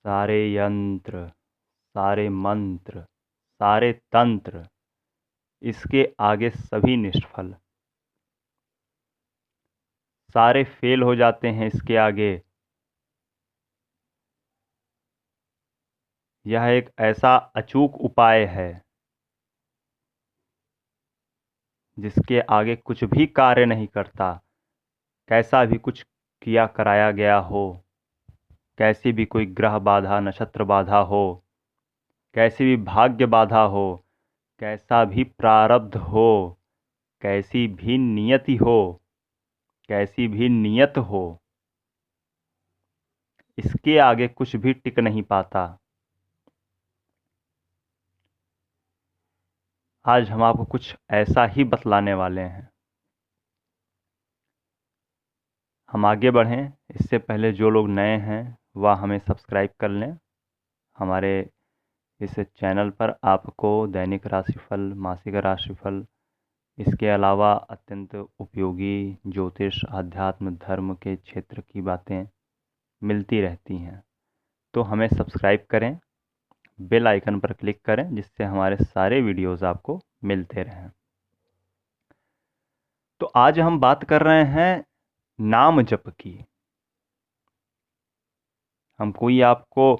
सारे यंत्र, सारे मंत्र, सारे तंत्र, इसके आगे सभी निष्फल। सारे फेल हो जाते हैं इसके आगे। यह एक ऐसा अचूक उपाय है जिसके आगे कुछ भी कार्य नहीं करता। कैसा भी कुछ किया कराया गया हो, कैसी भी कोई ग्रह बाधा, नक्षत्र बाधा हो, कैसी भी भाग्य बाधा हो, कैसा भी प्रारब्ध हो, कैसी भी नियति हो, कैसी भी नियत हो, इसके आगे कुछ भी टिक नहीं पाता। आज हम आपको कुछ ऐसा ही बतलाने वाले हैं। हम आगे बढ़ें इससे पहले जो लोग नए हैं वह हमें सब्सक्राइब कर लें। हमारे इस चैनल पर आपको दैनिक राशिफल, मासिक राशिफल, इसके अलावा अत्यंत उपयोगी ज्योतिष, आध्यात्म, धर्म के क्षेत्र की बातें मिलती रहती हैं। तो हमें सब्सक्राइब करें, बेल आइकन पर क्लिक करें, जिससे हमारे सारे वीडियोस आपको मिलते रहें। तो आज हम बात कर रहे हैं नाम जप की। हम कोई आपको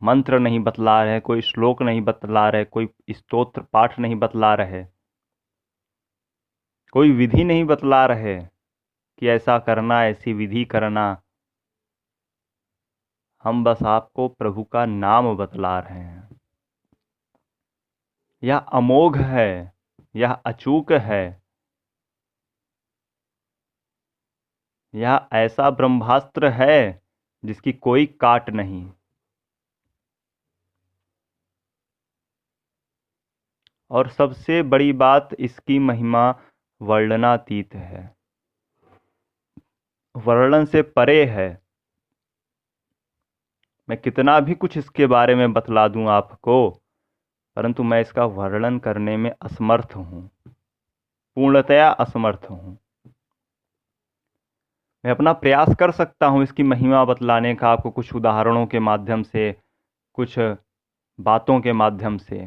मंत्र नहीं बतला रहे, कोई श्लोक नहीं बतला रहे, कोई स्तोत्र पाठ नहीं बतला रहे, कोई विधि नहीं बतला रहे कि ऐसा करना, ऐसी विधि करना। हम बस आपको प्रभु का नाम बतला रहे हैं। यह अमोघ है, यह अचूक है, यह ऐसा ब्रह्मास्त्र है जिसकी कोई काट नहीं। और सबसे बड़ी बात, इसकी महिमा वर्णनातीत है, वर्णन से परे है। मैं कितना भी कुछ इसके बारे में बतला दूं आपको, परंतु मैं इसका वर्णन करने में असमर्थ हूं, पूर्णतया असमर्थ हूं। मैं अपना प्रयास कर सकता हूं इसकी महिमा बतलाने का, आपको कुछ उदाहरणों के माध्यम से, कुछ बातों के माध्यम से,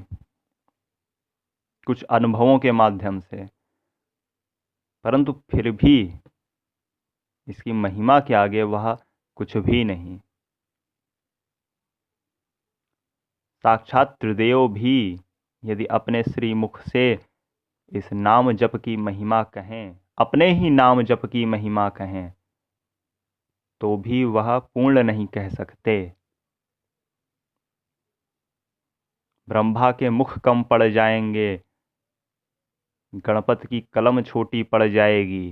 कुछ अनुभवों के माध्यम से, परंतु फिर भी इसकी महिमा के आगे वह कुछ भी नहीं। साक्षात त्रिदेव भी यदि अपने श्री मुख से इस नाम जप की महिमा कहें, अपने ही नाम जप की महिमा कहें, तो भी वह पूर्ण नहीं कह सकते। ब्रह्मा के मुख कम पड़ जाएंगे, गणपति की कलम छोटी पड़ जाएगी,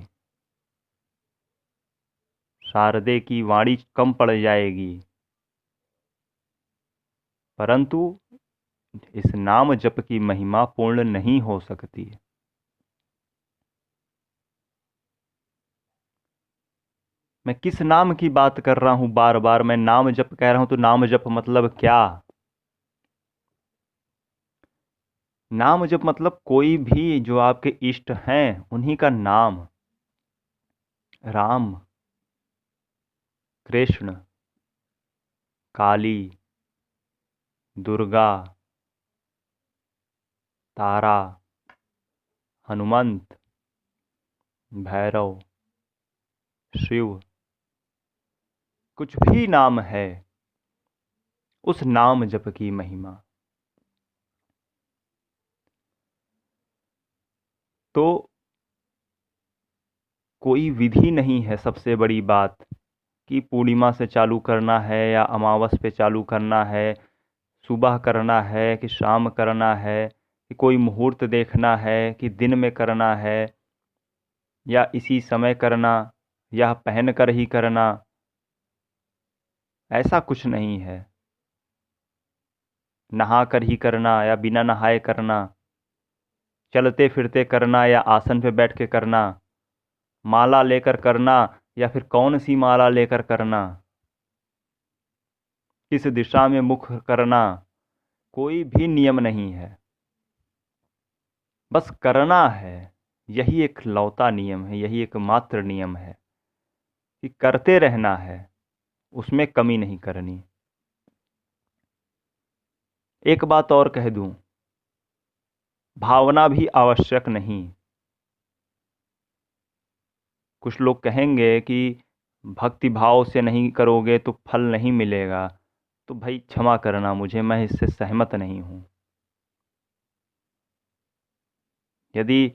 शारदे की वाणी कम पड़ जाएगी, परंतु इस नाम जप की महिमा पूर्ण नहीं हो सकती। मैं किस नाम की बात कर रहा हूं? बार बार मैं नाम जप कह रहा हूं, तो नाम जप मतलब क्या? नाम जप मतलब कोई भी जो आपके इष्ट हैं उन्हीं का नाम। राम, कृष्ण, काली, दुर्गा, तारा, हनुमंत, भैरव, शिव, कुछ भी नाम है, उस नाम जप की महिमा। तो कोई विधि नहीं है, सबसे बड़ी बात, कि पूर्णिमा से चालू करना है या अमावस पे चालू करना है, सुबह करना है कि शाम करना है, कि कोई मुहूर्त देखना है कि दिन में करना है, या इसी समय करना, या पहन कर ही करना। ऐसा कुछ नहीं है। नहा कर ही करना या बिना नहाए करना, चलते फिरते करना या आसन पे बैठ के करना, माला लेकर करना या फिर कौन सी माला लेकर करना, किस दिशा में मुख करना, कोई भी नियम नहीं है। बस करना है, यही एक लौता नियम है, यही एक मात्र नियम है कि करते रहना है, उसमें कमी नहीं करनी। एक बात और कह दूं, भावना भी आवश्यक नहीं। कुछ लोग कहेंगे कि भक्ति भाव से नहीं करोगे तो फल नहीं मिलेगा, तो भाई क्षमा करना मुझे, मैं इससे सहमत नहीं हूं। यदि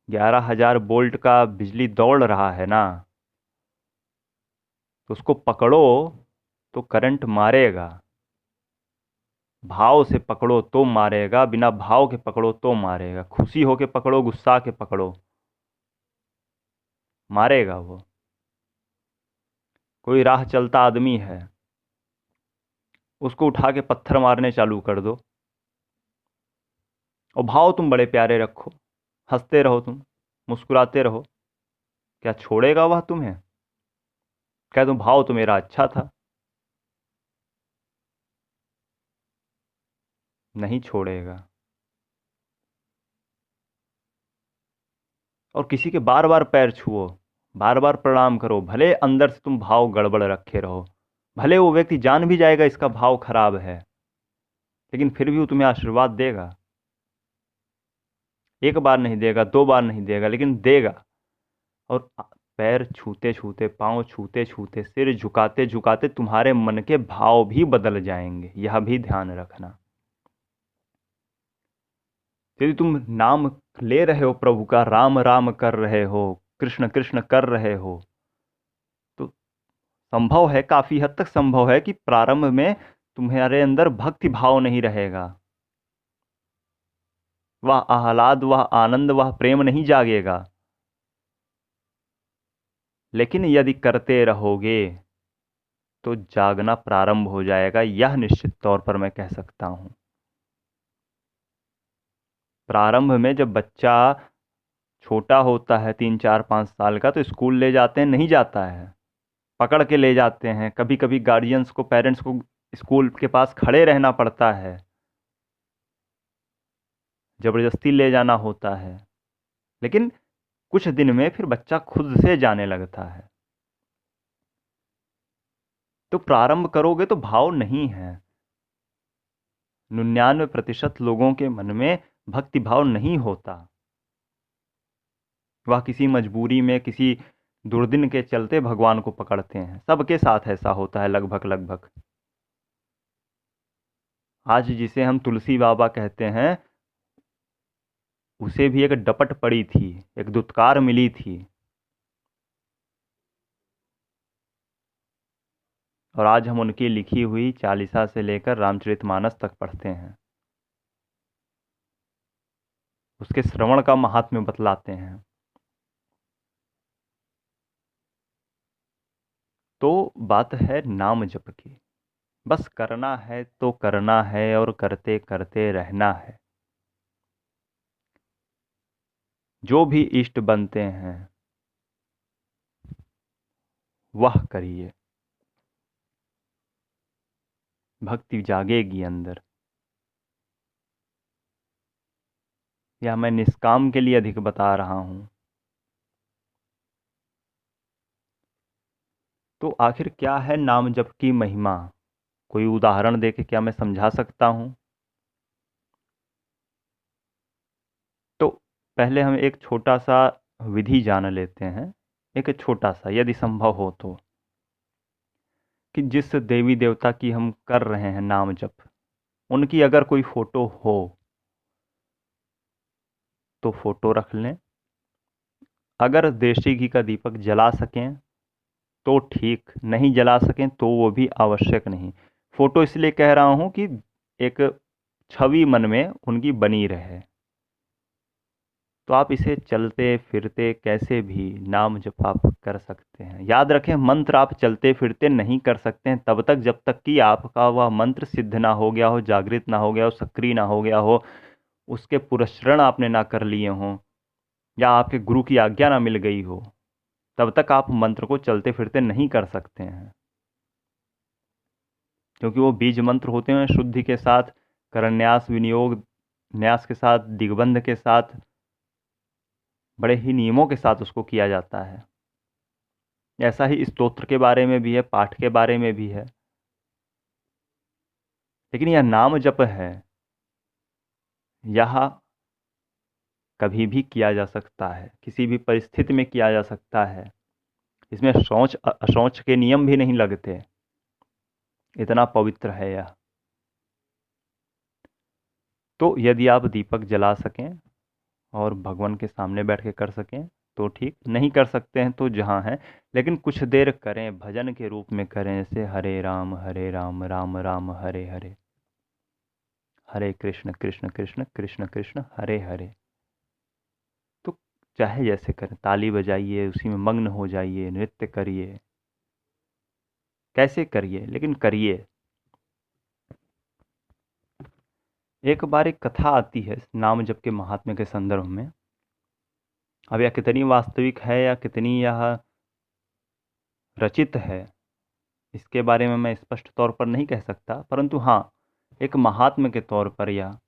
11,000 वोल्ट का बिजली दौड़ रहा है ना, तो उसको पकड़ो तो करंट मारेगा। भाव से पकड़ो तो मारेगा, बिना भाव के पकड़ो तो मारेगा। खुशी होके पकड़ो, गुस्सा के पकड़ो, मारेगा वो। कोई राह चलता आदमी है, उसको उठा के पत्थर मारने चालू कर दो, और भाव तुम बड़े प्यारे रखो, हंसते रहो, तुम मुस्कुराते रहो, क्या छोड़ेगा वह तुम्हें? क्या तुम, भाव तो मेरा अच्छा था। नहीं छोड़ेगा। और किसी के बार बार पैर छुओ, बार बार प्रणाम करो, भले अंदर से तुम भाव गड़बड़ रखे रहो, भले वो व्यक्ति जान भी जाएगा इसका भाव खराब है, लेकिन फिर भी वो तुम्हें आशीर्वाद देगा। एक बार नहीं देगा, 2 बार नहीं देगा, लेकिन देगा। और पैर छूते छूते, पांव छूते छूते, सिर झुकाते झुकाते तुम्हारे मन के भाव भी बदल जाएंगे, यह भी ध्यान रखना। यदि तुम नाम ले रहे हो प्रभु का, राम राम कर रहे हो, कृष्ण कृष्ण कर रहे हो, तो संभव है, काफी हद तक संभव है कि प्रारंभ में तुम्हारे अंदर भक्ति भाव नहीं रहेगा, वह आह्लाद, वह आनंद, वह प्रेम नहीं जागेगा। लेकिन यदि करते रहोगे तो जागना प्रारंभ हो जाएगा, यह निश्चित तौर पर मैं कह सकता हूं। प्रारंभ में जब बच्चा छोटा होता है, 3 4 5 साल का, तो स्कूल ले जाते हैं, नहीं जाता है, पकड़ के ले जाते हैं। कभी कभी गार्जियंस को, पेरेंट्स को स्कूल के पास खड़े रहना पड़ता है, जबरदस्ती ले जाना होता है। लेकिन कुछ दिन में फिर बच्चा खुद से जाने लगता है। तो प्रारंभ करोगे तो भाव नहीं है। 99% लोगों के मन में भक्ति भाव नहीं होता। वह किसी मजबूरी में, किसी दुर्दिन के चलते भगवान को पकड़ते हैं। सबके साथ ऐसा होता है लगभग लगभग। आज जिसे हम तुलसी बाबा कहते हैं, उसे भी एक डपट पड़ी थी, एक दुत्कार मिली थी, और आज हम उनकी लिखी हुई चालीसा से लेकर रामचरितमानस तक पढ़ते हैं, उसके श्रवण का महात्म्य बतलाते हैं। तो बात है नाम जप की। बस करना है तो करना है, और करते करते रहना है। जो भी इष्ट बनते हैं वह करिए, भक्ति जागेगी अंदर। या मैं निष्काम के लिए अधिक बता रहा हूं। तो आखिर क्या है नाम जप की महिमा? कोई उदाहरण देके क्या मैं समझा सकता हूं? तो पहले हम एक छोटा सा विधि जान लेते हैं, एक छोटा सा, यदि संभव हो तो, कि जिस देवी देवता की हम कर रहे हैं नाम जप, उनकी अगर कोई फोटो हो तो फोटो रख लें। अगर देशी घी का दीपक जला सकें तो ठीक, नहीं जला सकें तो वो भी आवश्यक नहीं। फोटो इसलिए कह रहा हूं कि एक छवि मन में उनकी बनी रहे। तो आप इसे चलते फिरते कैसे भी नाम जप आप कर सकते हैं। याद रखें, मंत्र आप चलते फिरते नहीं कर सकते हैं तब तक जब तक कि आपका वह मंत्र सिद्ध ना हो गया हो, जागृत ना हो गया हो, सक्रिय ना हो गया हो, उसके पुरस्चरण आपने ना कर लिए हों, या आपके गुरु की आज्ञा ना मिल गई हो, तब तक आप मंत्र को चलते फिरते नहीं कर सकते हैं। क्योंकि वो बीज मंत्र होते हैं, शुद्धि के साथ, करन्यास, विनियोग न्यास के साथ, दिग्बंध के साथ, बड़े ही नियमों के साथ उसको किया जाता है। ऐसा ही स्तोत्र के बारे में भी है, पाठ के बारे में भी है। लेकिन यह नाम जप है, यह कभी भी किया जा सकता है, किसी भी परिस्थिति में किया जा सकता है। इसमें शौच अशौच के नियम भी नहीं लगते, इतना पवित्र है यह। तो यदि आप दीपक जला सकें और भगवान के सामने बैठ के कर सकें तो ठीक, नहीं कर सकते हैं तो जहाँ हैं, लेकिन कुछ देर करें, भजन के रूप में करें, जैसे हरे राम राम राम हरे हरे, हरे कृष्ण कृष्ण कृष्ण कृष्ण कृष्ण हरे हरे। तो चाहे जैसे करें, ताली बजाइए, उसी में मग्न हो जाइए, नृत्य करिए, कैसे करिए, लेकिन करिए। एक बार एक कथा आती है नाम जप के महात्म्य के संदर्भ में। अब यह कितनी वास्तविक है या कितनी यह रचित है, इसके बारे में मैं स्पष्ट तौर पर नहीं कह सकता, परंतु हाँ, एक महात्म्य के तौर पर यह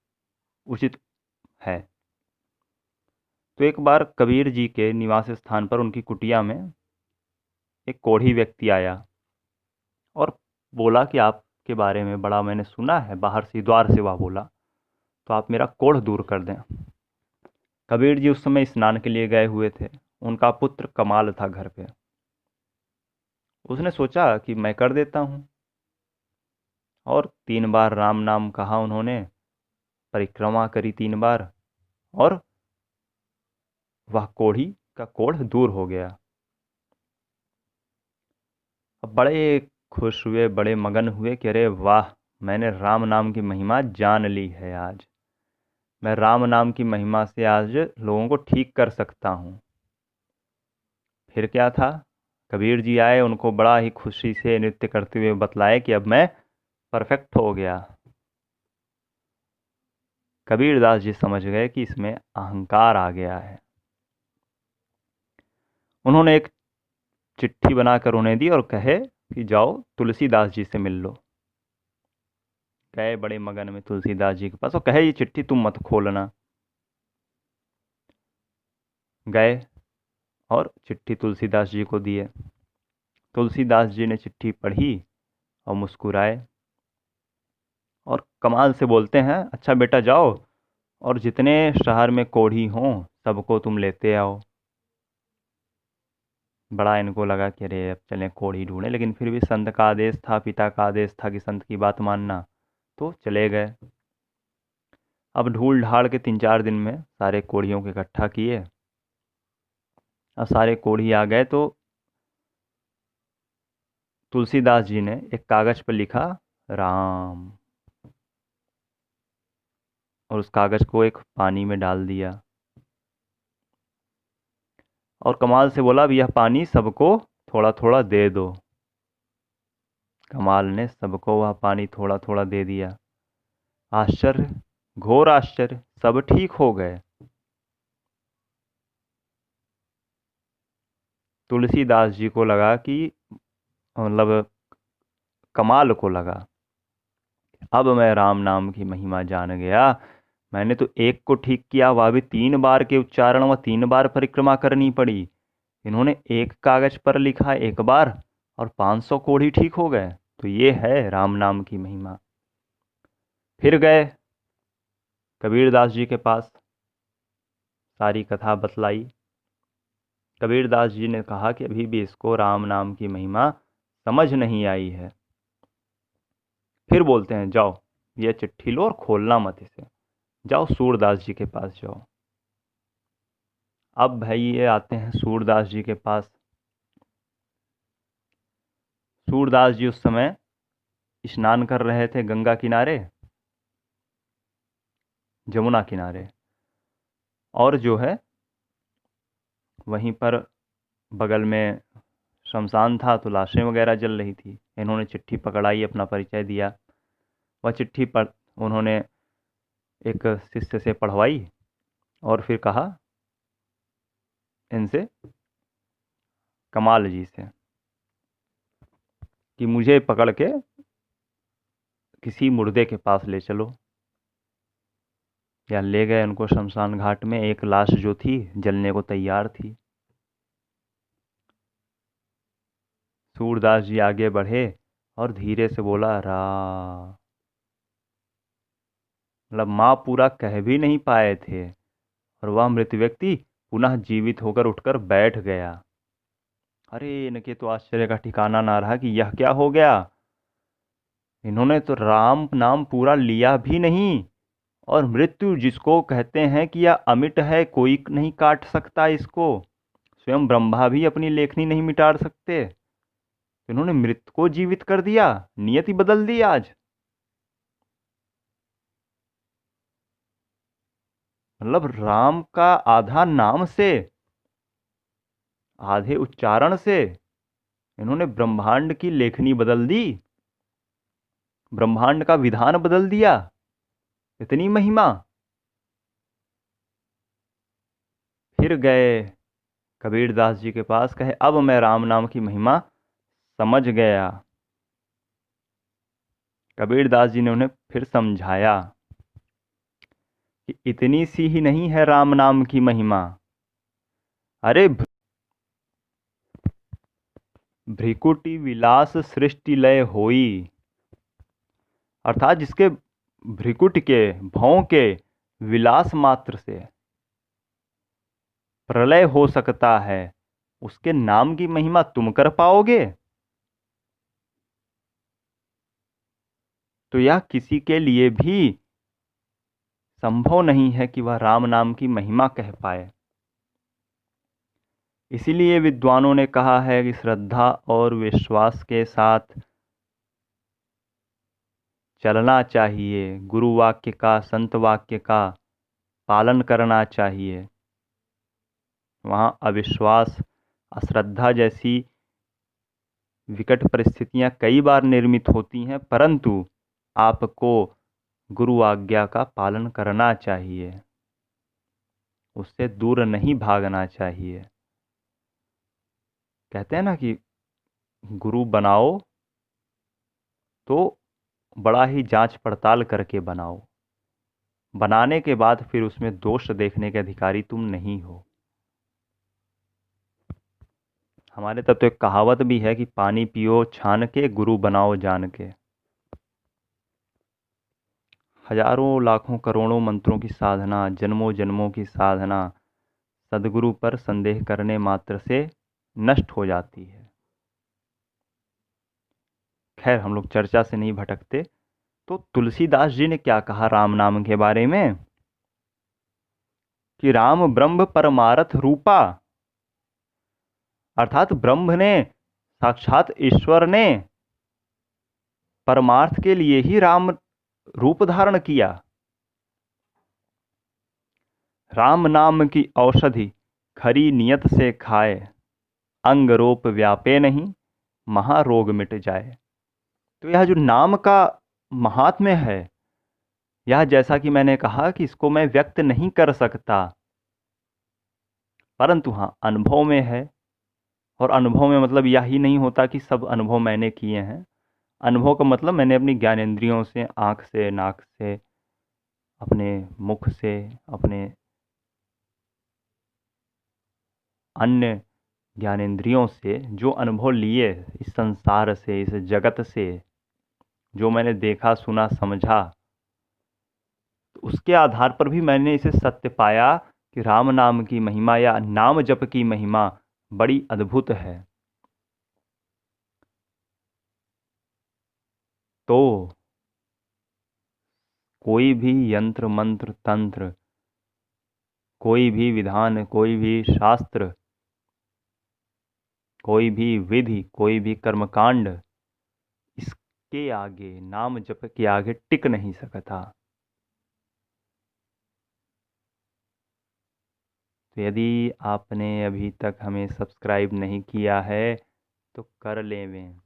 उचित है। तो एक बार कबीर जी के निवास स्थान पर उनकी कुटिया में एक कोढ़ी व्यक्ति आया और बोला कि आपके बारे में बड़ा मैंने सुना है, बाहर से द्वार से वह बोला, तो आप मेरा कोढ़ दूर कर दें। कबीर जी उस समय स्नान के लिए गए हुए थे, उनका पुत्र कमाल था घर पे। उसने सोचा कि मैं कर देता हूँ, और 3 बार राम नाम कहा उन्होंने, परिक्रमा करी 3 बार, और वह कोढ़ी का कोढ़ दूर हो गया। अब बड़े खुश हुए, बड़े मगन हुए कि अरे वाह, मैंने राम नाम की महिमा जान ली है, आज मैं राम नाम की महिमा से आज लोगों को ठीक कर सकता हूँ। फिर क्या था, कबीर जी आए, उनको बड़ा ही खुशी से नृत्य करते हुए बतलाए कि अब मैं परफेक्ट हो गया। कबीरदास जी समझ गए कि इसमें अहंकार आ गया है। उन्होंने एक चिट्ठी बनाकर उन्हें दी और कहे कि जाओ तुलसीदास जी से मिल लो। गए बड़े मगन में तुलसीदास जी के पास और कहे ये चिट्ठी तुम मत खोलना। गए और चिट्ठी तुलसीदास जी को दिए। तुलसीदास जी ने चिट्ठी पढ़ी और मुस्कुराए और कमाल से बोलते हैं, अच्छा बेटा जाओ और जितने शहर में कोढ़ी हों सबको तुम लेते आओ। बड़ा इनको लगा कि अरे अब चलें कोढ़ी ढूंढें, लेकिन फिर भी संत का आदेश था, पिता का आदेश था कि संत की बात मानना, तो चले गए। अब ढूल ढाल के 3-4 दिन में सारे कोढ़ियों को इकट्ठा किए। अब सारे कोढ़ी आ गए तो तुलसीदास जी ने एक कागज पर लिखा राम, और उस कागज को एक पानी में डाल दिया और कमाल से बोला अब यह पानी सबको थोड़ा थोड़ा दे दो। कमाल ने सबको वह पानी थोड़ा थोड़ा दे दिया। आश्चर्य, घोर आश्चर्य, सब ठीक हो गए। तुलसीदास जी को लगा कि, मतलब कमाल को लगा, अब मैं राम नाम की महिमा जान गया। मैंने तो एक को ठीक किया, वह भी 3 बार के उच्चारण व 3 बार परिक्रमा करनी पड़ी। इन्होंने एक कागज पर लिखा 1 बार और 500 कोढ़ी ठीक हो गए। तो ये है राम नाम की महिमा। फिर गए कबीरदास जी के पास, सारी कथा बतलाई। कबीरदास जी ने कहा कि अभी भी इसको राम नाम की महिमा समझ नहीं आई है। फिर बोलते हैं जाओ ये चिट्ठी लो और खोलना मत इसे, जाओ सूरदास जी के पास जाओ। अब भाई ये आते हैं सूरदास जी के पास। सूरदास जी उस समय स्नान कर रहे थे गंगा किनारे, जमुना किनारे, और जो है वहीं पर बगल में शमशान था तो लाशें वगैरह जल रही थी। इन्होंने चिट्ठी पकड़ाई, अपना परिचय दिया। वह चिट्ठी पढ़ उन्होंने एक शिष्य से पढ़वाई और फिर कहा इनसे, कमाल जी से, कि मुझे पकड़ के किसी मुर्दे के पास ले चलो। या ले गए उनको शमशान घाट में। एक लाश जो थी जलने को तैयार थी। सूरदास जी आगे बढ़े और धीरे से बोला रा। मतलब माँ पूरा कह भी नहीं पाए थे और वह मृत व्यक्ति पुनः जीवित होकर उठकर बैठ गया। अरे इनके तो आश्चर्य का ठिकाना ना रहा कि यह क्या हो गया। इन्होंने तो राम नाम पूरा लिया भी नहीं, और मृत्यु जिसको कहते हैं कि यह अमिट है, कोई नहीं काट सकता इसको, स्वयं ब्रह्मा भी अपनी लेखनी नहीं मिटा सकते। इन्होंने मृत को जीवित कर दिया, नियति बदल दी आज। मतलब राम का आधा नाम से, आधे उच्चारण से इन्होंने ब्रह्मांड की लेखनी बदल दी, ब्रह्मांड का विधान बदल दिया। इतनी महिमा। फिर गए कबीरदास जी के पास, कहे अब मैं राम नाम की महिमा समझ गया। कबीरदास जी ने उन्हें फिर समझाया कि इतनी सी ही नहीं है राम नाम की महिमा। अरे भ्रिकुटी विलास सृष्टि लय होई, अर्थात जिसके भ्रिकुट के भौं के विलास मात्र से प्रलय हो सकता है, उसके नाम की महिमा तुम कर पाओगे? तो यह किसी के लिए भी संभव नहीं है कि वह राम नाम की महिमा कह पाए। इसीलिए विद्वानों ने कहा है कि श्रद्धा और विश्वास के साथ चलना चाहिए, गुरु वाक्य का, संत वाक्य का पालन करना चाहिए। वहाँ अविश्वास, अश्रद्धा जैसी विकट परिस्थितियाँ कई बार निर्मित होती हैं, परंतु आपको गुरु आज्ञा का पालन करना चाहिए, उससे दूर नहीं भागना चाहिए। कहते हैं ना कि गुरु बनाओ तो बड़ा ही जांच पड़ताल करके बनाओ, बनाने के बाद फिर उसमें दोष देखने के अधिकारी तुम नहीं हो। हमारे तब तो एक कहावत भी है कि पानी पियो छान के, गुरु बनाओ जान के। हजारों लाखों करोड़ों मंत्रों की साधना, जन्मों जन्मों की साधना सदगुरु पर संदेह करने मात्र से नष्ट हो जाती है। खैर हम लोग चर्चा से नहीं भटकते। तो तुलसीदास जी ने क्या कहा राम नाम के बारे में कि राम ब्रह्म परमार्थ रूपा, अर्थात ब्रह्म ने, साक्षात ईश्वर ने परमार्थ के लिए ही राम रूप धारण किया। राम नाम की औषधि खरी नियत से खाए, अंग रोप व्यापे नहीं, महारोग मिट जाए। तो यह जो नाम का महात्म्य है, यह जैसा कि मैंने कहा कि इसको मैं व्यक्त नहीं कर सकता, परंतु हाँ अनुभव में है। और अनुभव में मतलब यह ही नहीं होता कि सब अनुभव मैंने किए हैं। अनुभव का मतलब मैंने अपनी ज्ञानेंद्रियों से, आँख से, नाक से, अपने मुख से, अपने अन्य ज्ञानेंद्रियों से जो अनुभव लिए, इस संसार से, इस जगत से, जो मैंने देखा, सुना, समझा, तो उसके आधार पर भी मैंने इसे सत्य पाया कि राम नाम की महिमा या नाम जप की महिमा बड़ी अद्भुत है। तो कोई भी यंत्र मंत्र तंत्र, कोई भी विधान, कोई भी शास्त्र, कोई भी विधि, कोई भी कर्मकांड इसके आगे, नाम जप के आगे टिक नहीं सकता। तो यदि आपने अभी तक हमें सब्सक्राइब नहीं किया है तो कर लें,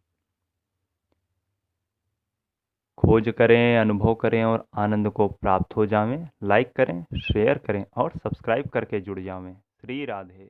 खोज करें, अनुभव करें और आनंद को प्राप्त हो जावें। लाइक करें, शेयर करें और सब्सक्राइब करके जुड़ जावें। श्री राधे।